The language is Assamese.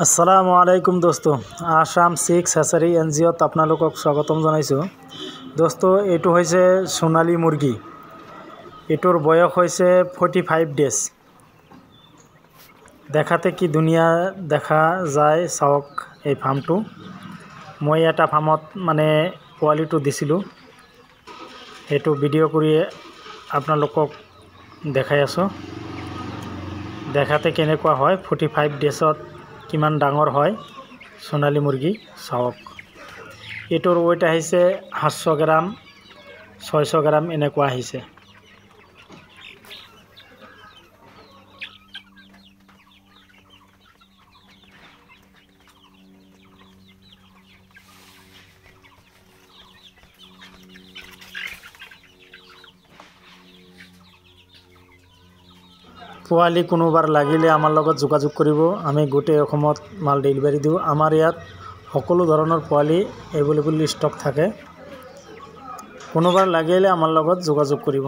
আসসালামু আলাইকুম দোস্ত, আসাম সিক্স হ্যাচাৰি এনজিওত আপোনালোকক স্বাগতম জনাইছোঁ। দোস্ত, এইটো হৈছে সোণালী মুৰ্গী। এইটোৰ বয়স হৈছে 45 ডেজ। দেখাতে কি ধুনীয়া দেখা যায়, চাওক এই ফাৰ্মটো। মই এটা ফাৰ্মত পোৱালিটো দিছিলোঁ, সেইটো ভিডিঅ' কৰি আপোনালোকক দেখাই আছোঁ। দেখাতে কেনেকুৱা হয়, 45 ডেজত কিমান ডাঙৰ হয় সোণালী মুৰ্গী, চাওক। এইটোৰ ৱেইট আহিছে 700 গ্ৰাম, 600 গ্ৰাম এনেকুৱা আহিছে। পোৱালি কোনোবাৰ লাগিলে আমাৰ লগত যোগাযোগ কৰিব। আমি গোটেই অসমত মাল ডেলিভাৰী দিওঁ। আমাৰ ইয়াত সকলো ধৰণৰ পোৱালি এভেইলেবল ষ্টক থাকে। কোনোবাৰ লাগিলে আমাৰ লগত যোগাযোগ কৰিব।